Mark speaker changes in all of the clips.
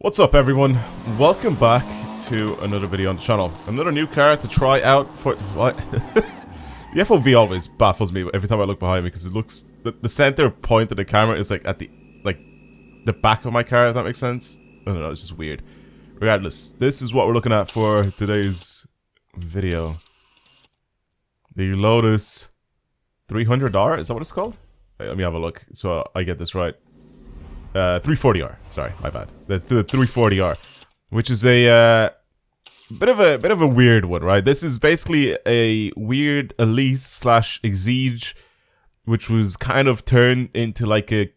Speaker 1: What's up everyone, welcome back to another video on the channel. Another new car to try out for... what? The FOV always baffles me every time I look behind me because it looks... The center point of the camera is like at the... the back of my car, if that makes sense. I don't know, it's just weird. Regardless, this is what we're looking at for today's video. The Lotus $300, is that what it's called? Wait, let me have a look so I get this right. 340R. Sorry, my bad. The 340R, which is a bit of a weird one, right? This is basically a weird Elise slash Exige, which was kind of turned into like a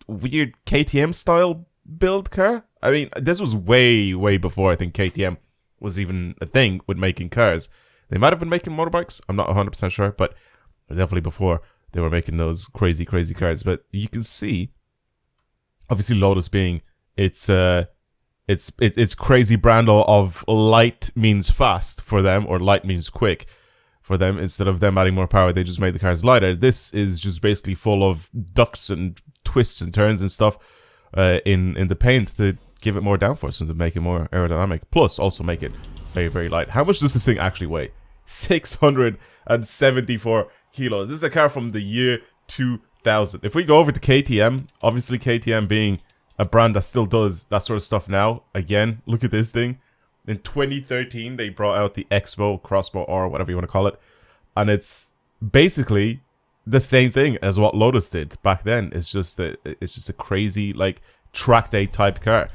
Speaker 1: weird KTM style build car. I mean, this was way before I think KTM was even a thing with making cars. They might have been making motorbikes. I'm not 100% sure, but definitely before they were making those crazy cars. But you can see. Obviously, Lotus being its crazy brand of light means fast for them, or light means quick for them. Instead of them adding more power, they just made the cars lighter. This is just basically full of ducks and twists and turns and stuff in the paint to give it more downforce and to make it more aerodynamic. Plus, also make it very light. How much does this thing actually weigh? 674 kilos. This is a car from the year 2000. If we go over to KTM, obviously KTM being a brand that still does that sort of stuff now, again, look at this thing. In 2013, they brought out the Expo, Crossbow, or whatever you want to call it. And it's basically the same thing as what Lotus did back then. It's just a crazy, like, track day type car.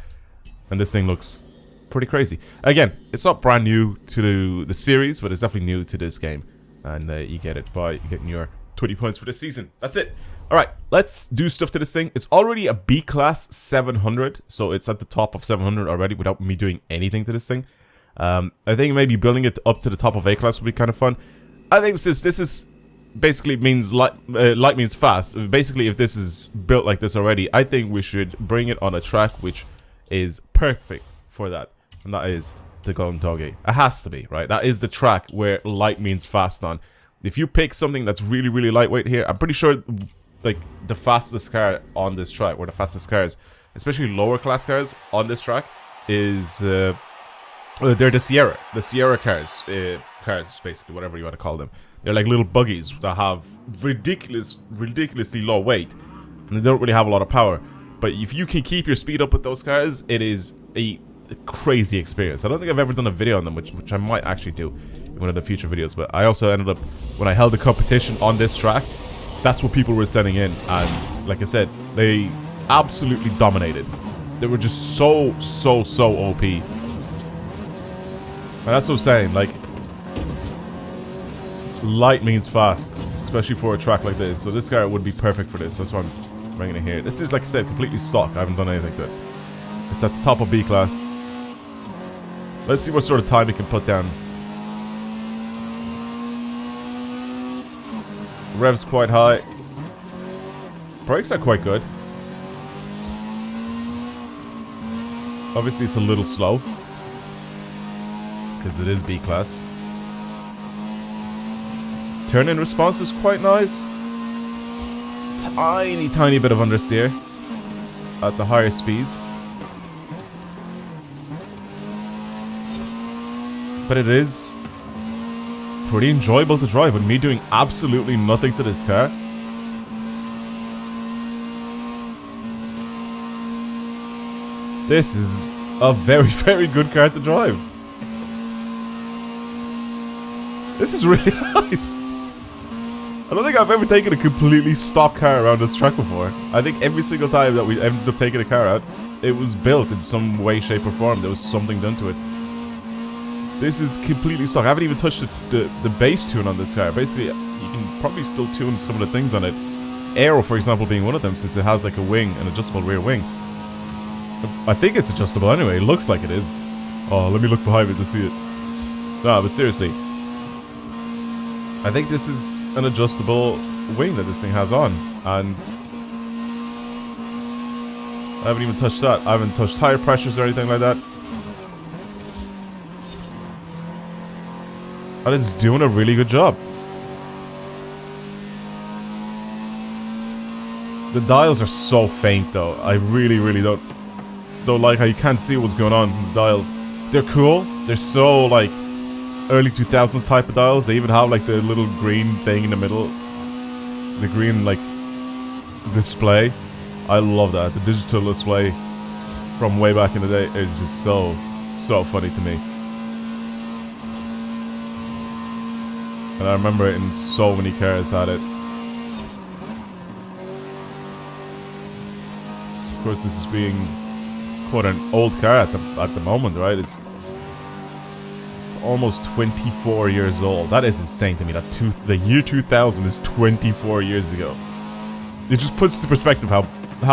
Speaker 1: And this thing looks pretty crazy. Again, it's not brand new to the series, but it's definitely new to this game. And you get it by getting your 20 points for this season. That's it. Alright, let's do stuff to this thing. It's already a B-Class 700, so it's at the top of 700 already without me doing anything to this thing. I think maybe building it up to the top of A-Class would be kind of fun. I think this is basically means light means fast. Basically, if this is built like this already, I think we should bring it on a track which is perfect for that. And that is the Gondogi. It has to be, right? That is the track where light means fast on. If you pick something that's really lightweight here, I'm pretty sure... like the fastest car on this track, or the fastest cars, especially lower class cars on this track, is they're the Sierra cars, basically, whatever you want to call them. They're like little buggies that have ridiculously low weight, and they don't really have a lot of power. But if you can keep your speed up with those cars, it is a crazy experience. I don't think I've ever done a video on them, which I might actually do in one of the future videos. But I also ended up, when I held a competition on this track, that's what people were sending in, and like I said, they absolutely dominated. They were just so OP. And that's what I'm saying, like, light means fast, especially for a track like this. So this car would be perfect for this. That's why I'm bringing it here. This is, like I said, completely stock. I haven't done anything to it. It's at the top of B-Class. Let's see what sort of time it can put down. Rev's quite high. Brakes are quite good. Obviously it's a little slow, because it is B-Class. Turn-in response is quite nice. Tiny bit of understeer at the higher speeds. But it is pretty enjoyable to drive with me doing absolutely nothing to this car. This is a very good car to drive. This is really nice. I don't think I've ever taken a completely stock car around this track before. I think every single time that we ended up taking a car out, it was built in some way, shape or form. There was something done to it. This is completely stock. I haven't even touched the base tune on this car. Basically, you can probably still tune some of the things on it. Aero, for example, being one of them, since it has like a wing, an adjustable rear wing. I think it's adjustable anyway. It looks like it is. Oh, let me look behind me to see it. No, but seriously. I think this is an adjustable wing that this thing has on. And I haven't even touched that. I haven't touched tire pressures or anything like that. And it's doing a really good job. The dials are so faint though. I really don't though like how you can't see what's going on in the dials. They're cool. They're so like early 2000s type of dials. They even have like the little green thing in the middle. The green like display. I love that. The digital display from way back in the day is just so funny to me. And I remember it in so many cars had it. Of course, this is being quite an old car at the moment, right? It's almost 24 years old. That is insane to me. The year 2000 is 24 years ago. It just puts into perspective how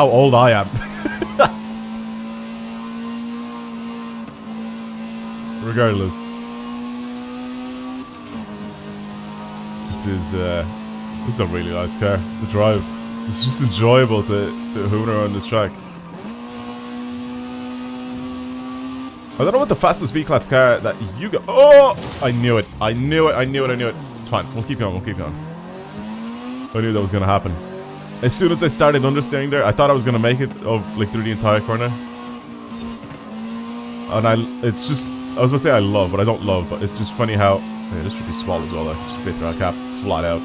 Speaker 1: old I am. Regardless, this is a really nice car to drive. It's just enjoyable to hoon around this track. I don't know what the fastest B-class car that you got. Oh! I knew it. I knew it. I knew it. I knew it. It's fine. We'll keep going. We'll keep going. I knew that was going to happen. As soon as I started understeering there, I thought I was going to make it like through the entire corner. And it's just, I was going to say I love, but I don't love, but it's just funny how, yeah, this should be small as well, though. Just fit through our cap flat out.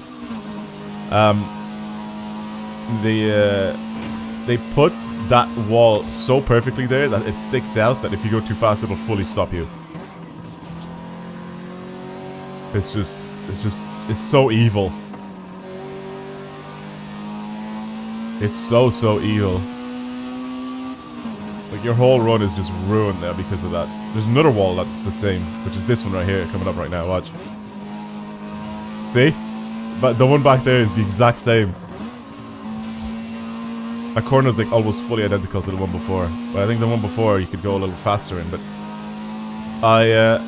Speaker 1: They put that wall so perfectly there that it sticks out that if you go too fast, it'll fully stop you. It's so evil. It's so evil. Like, your whole run is just ruined there because of that. There's another wall that's the same, which is this one right here, coming up right now, watch. See? But the one back there is the exact same. That corner is like almost fully identical to the one before. But I think the one before you could go a little faster in, but I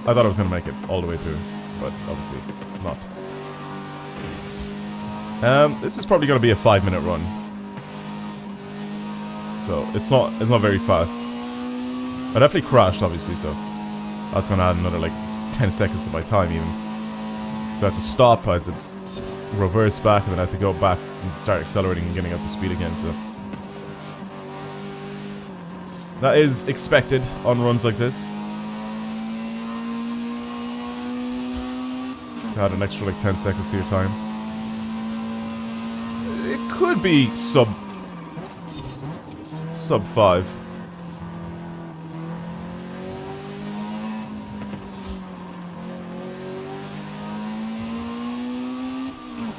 Speaker 1: thought I was gonna make it all the way through, but obviously not. This is probably gonna be a 5-minute run. So it's not very fast. I definitely crashed obviously, so that's gonna add another like 10 seconds to my time even. So I had to stop, I had to reverse back, and then I had to go back and start accelerating and getting up to speed again, so that is expected on runs like this. Add an extra like 10 seconds to your time. It could be sub 5.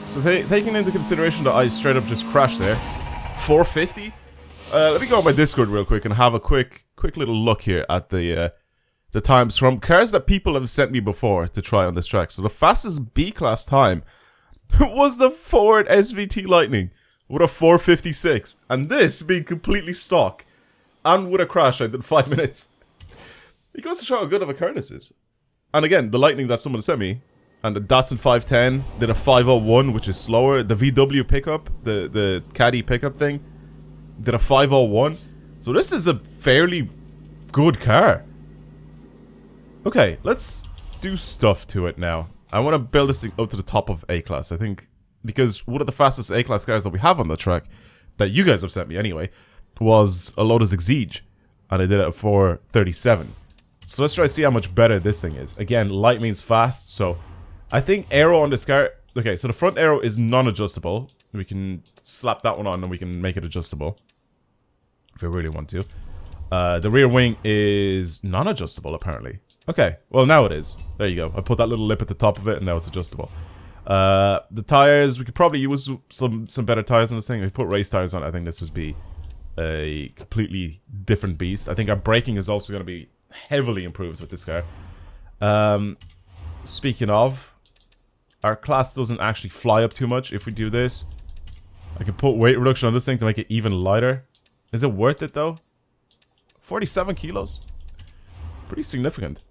Speaker 1: So taking into consideration that I straight up just crashed there, 450. Let me go on my Discord real quick and have a quick little look here at the times from cars that people have sent me before to try on this track. So the fastest B-class time was the Ford SVT Lightning with a 456, and this being completely stock and with a crash I did 5 minutes. It goes to show how good of a car this is. And again, the Lightning that someone sent me, and the Datsun 510 did a 501, which is slower. The VW pickup, the Caddy pickup thing, did a 501. So this is a fairly good car. Okay, let's do stuff to it now. I want to build this thing up to the top of A-Class, I think. Because one of the fastest A-Class cars that we have on the track, that you guys have sent me anyway, was a Lotus Exige. And I did it at 437. So let's try to see how much better this thing is. Again, light means fast, so I think aero on this car... Okay, so the front aero is non-adjustable. We can slap that one on and we can make it adjustable. If we really want to. The rear wing is non-adjustable, apparently. Okay, well now it is. There you go. I put that little lip at the top of it and now it's adjustable. The tires, we could probably use some better tires on this thing. If we put race tires on it, I think this would be a completely different beast. I think our braking is also going to be heavily improved with this car. Speaking of... Our class doesn't actually fly up too much if we do this. I can put weight reduction on this thing to make it even lighter. Is it worth it though? 47 kilos? Pretty significant.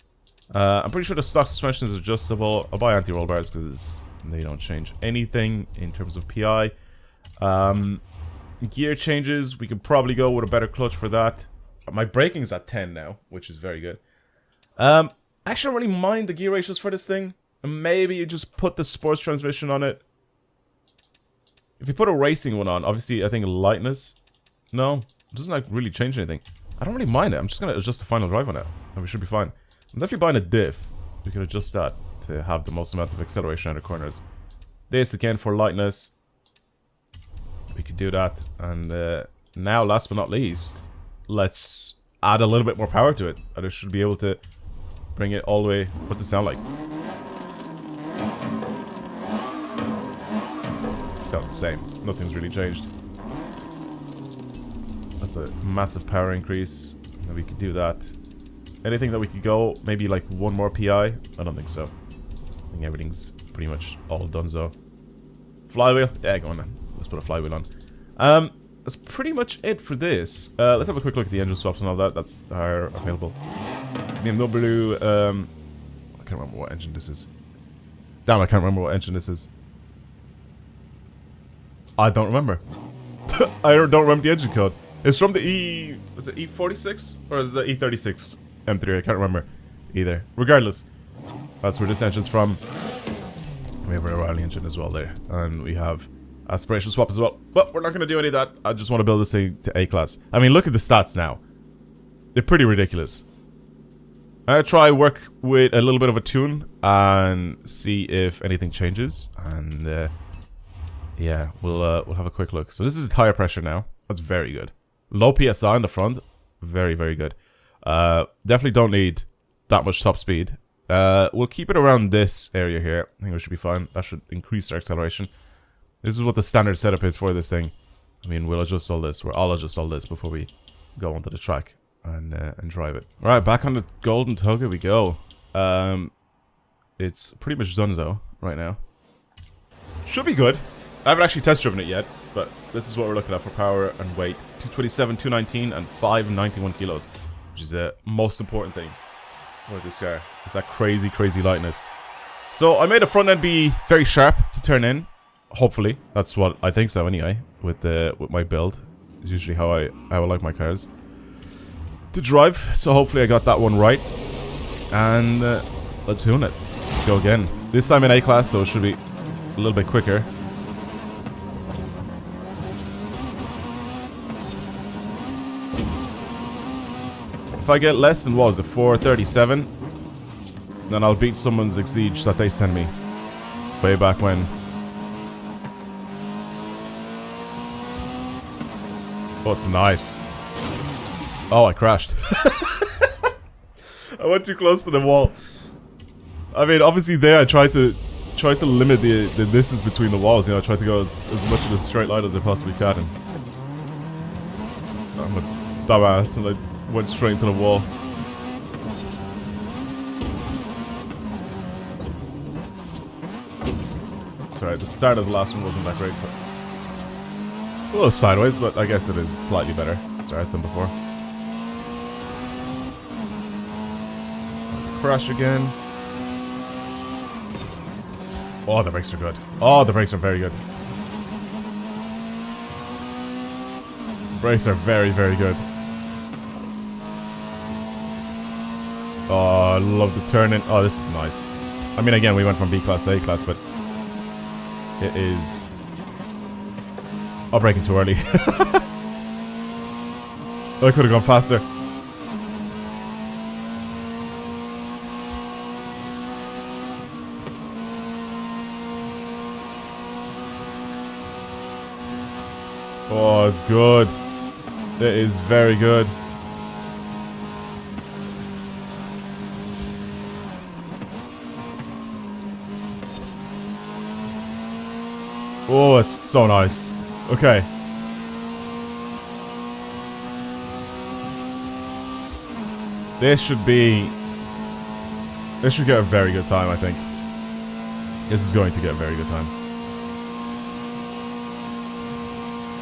Speaker 1: I'm pretty sure the stock suspension is adjustable. I'll buy anti-roll bars because they don't change anything in terms of PI. Gear changes, we can probably go with a better clutch for that. My braking's at 10 now, which is very good. I actually don't really mind the gear ratios for this thing. Maybe you just put the sports transmission on it. If you put a racing one on, obviously I think lightness. No, It doesn't like really change anything. I don't really mind it. I'm just gonna adjust the final drive on it, and we should be fine. I'm definitely buying a diff. We can adjust that to have the most amount of acceleration out of corners. This again for lightness. We can do that, and now last but not least, let's add a little bit more power to it. I just should be able to bring it all the way. What's it sound like? Sounds the same. Nothing's really changed. That's a massive power increase. And we could do that. Anything that we could go, maybe like one more PI? I don't think so. I think everything's pretty much all done so. Flywheel? Yeah, go on then. Let's put a flywheel on. That's pretty much it for this. Let's have a quick look at the engine swaps and all that. That's are available. BMW, I can't remember what engine this is. Damn, I can't remember what engine this is. I don't remember. I don't remember the engine code. It's from the is it E46? Or is it the E36 M3? I can't remember either. Regardless, that's where this engine's from. We have our O'Reilly engine as well there. And we have aspiration swap as well. But we're not going to do any of that. I just want to build this thing to A-class. I mean, look at the stats now. They're pretty ridiculous. I'm going to try work with a little bit of a tune and see if anything changes. And yeah, we'll have a quick look. So this is the tire pressure now. That's very good. Low PSI in the front. Very, very good. Definitely don't need that much top speed. We'll keep it around this area here. I think we should be fine. That should increase our acceleration. This is what the standard setup is for this thing. I mean, we'll adjust all this. I'll adjust all this before we go onto the track and drive it. All right, back on the Golden Toga we go. It's pretty much done though right now. Should be good. I haven't actually test driven it yet, but this is what we're looking at for power and weight. 227, 219, and 591 kilos, which is the most important thing with this car. It's that crazy, crazy lightness. So I made the front end be very sharp to turn in. Hopefully, that's what I think so anyway. With my build, is usually how I like my cars to drive. So hopefully I got that one right, and let's tune it. Let's go again. This time in A-class, so it should be a little bit quicker. If I get less than, what was it, 437, then I'll beat someone's Exige that they sent me way back when. Oh, it's nice. Oh, I crashed. I went too close to the wall. I mean, obviously there I tried to limit the distance between the walls, you know, I tried to go as much in a straight line as I possibly can, and I'm a dumbass and I went straight into the wall. It's alright, the start of the last one wasn't that great, so a little sideways, but I guess it is slightly better to start than before. Crash again. Oh, the brakes are good. Oh, the brakes are very good. Brakes are very, very good. Oh, I love the turning. Oh, this is nice. I mean, again, we went from B-class to A-class, but it is... Oh, braking too early. I could have gone faster. Oh, it's good. It is very good. Oh, it's so nice. Okay. This should get a very good time, I think. This is going to get a very good time.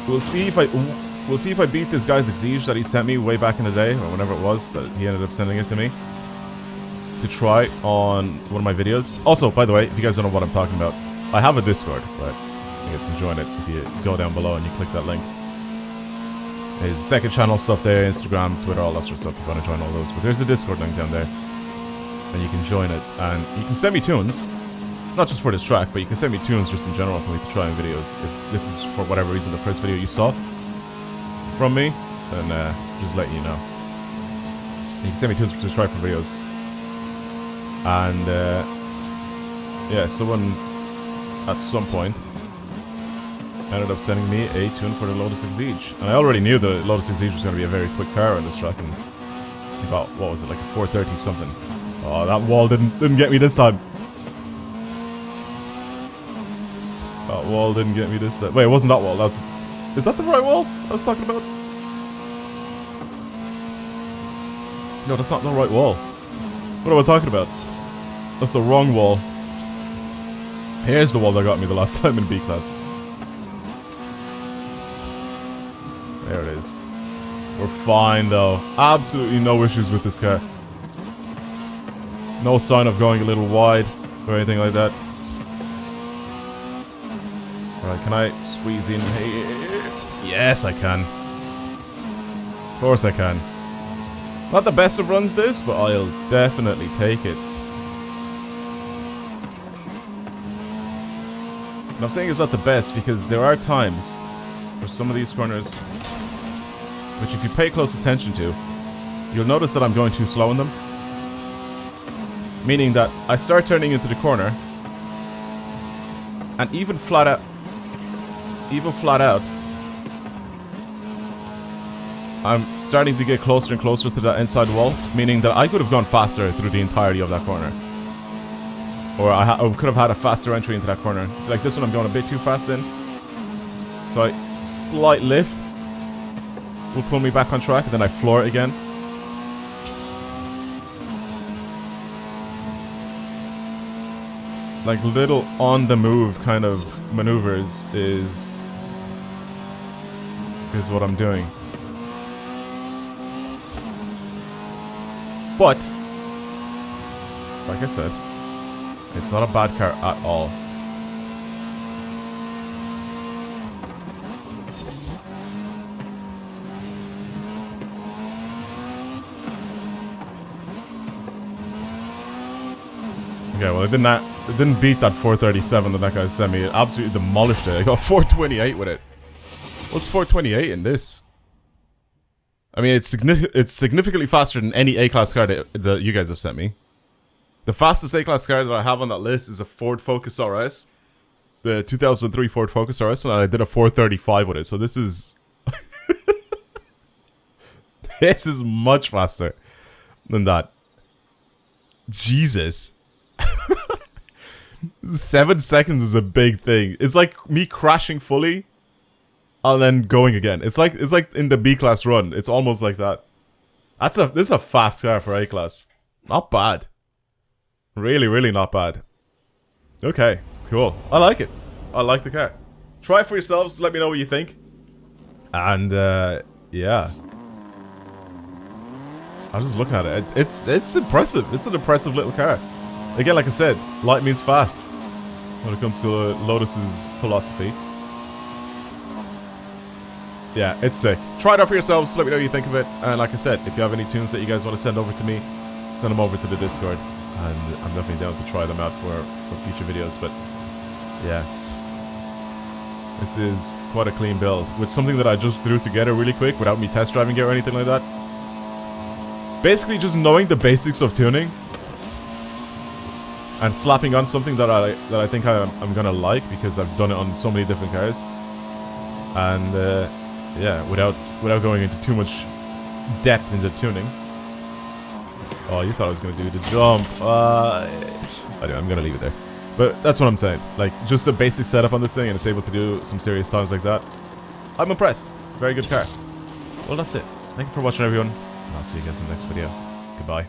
Speaker 1: We'll see if I beat this guy's Exige that he sent me way back in the day, or whenever it was that he ended up sending it to me to try on one of my videos. Also, by the way, if you guys don't know what I'm talking about, I have a Discord, but you guys can join it if you go down below and you click that link. There's second channel stuff there, Instagram, Twitter, all that sort of stuff if you want to join all those. But there's a Discord link down there, and you can join it, and you can send me tunes. Not just for this track, but you can send me tunes just in general for me to try in videos. If this is, for whatever reason, the first video you saw from me, and just letting you know. You can send me tunes to try for videos. And yeah, someone at some point ended up sending me a tune for the Lotus Exige. And I already knew the Lotus Exige was going to be a very quick car on this track, and about, what was it, like a 430 something. Oh, that wall didn't get me this time. That wall didn't get me this time. Wait, it wasn't that wall. Is that the right wall I was talking about? No, that's not the right wall. What am I talking about? That's the wrong wall. Here's the wall that got me the last time in B class. There it is. We're fine though. Absolutely no issues with this car. No sign of going a little wide or anything like that. Alright, can I squeeze in here? Yes, I can. Of course I can. Not the best of runs this, but I'll definitely take it. And I'm saying it's not the best because there are times for some of these corners which, if you pay close attention to, you'll notice that I'm going too slow in them. Meaning that I start turning into the corner, and even flat out, I'm starting to get closer and closer to that inside wall, meaning that I could have gone faster through the entirety of that corner. Or I could have had a faster entry into that corner. It's like this one I'm going a bit too fast in. So a slight lift will pull me back on track, and then I floor it again. Like little on the move kind of maneuvers is what I'm doing. But like I said, it's not a bad car at all. Okay, well, it didn't beat that 437 that guy sent me. It absolutely demolished it. I got 428 with it. What's 428 in this? I mean, it's significantly faster than any A-Class car that you guys have sent me. The fastest A-Class car that I have on that list is a Ford Focus RS. The 2003 Ford Focus RS, and I did a 435 with it. So this is... this is much faster than that. Jesus. 7 seconds is a big thing. It's like me crashing fully and then going again. It's like in the B-Class run. It's almost like that. This is a fast car for A-Class. Not bad. Really, really not bad. Okay, cool. I like it. I like the car. Try it for yourselves. Let me know what you think. And, yeah. I was just looking at it. It's impressive. It's an impressive little car. Again, like I said, light means fast when it comes to Lotus's philosophy. Yeah, it's sick. Try it out for yourselves. Let me know what you think of it. And like I said, if you have any tunes that you guys want to send over to me, send them over to the Discord. And I'm definitely down to try them out for future videos. But yeah, this is quite a clean build with something that I just threw together really quick without me test driving it or anything like that. Basically just knowing the basics of tuning and slapping on something that I think I'm gonna like because I've done it on so many different cars. And yeah, without going into too much depth into tuning. Oh, you thought I was gonna do the jump. Anyway, I'm gonna leave it there. But that's what I'm saying. Like, just a basic setup on this thing, and it's able to do some serious times like that. I'm impressed. Very good car. Well, that's it. Thank you for watching, everyone. And I'll see you guys in the next video. Goodbye.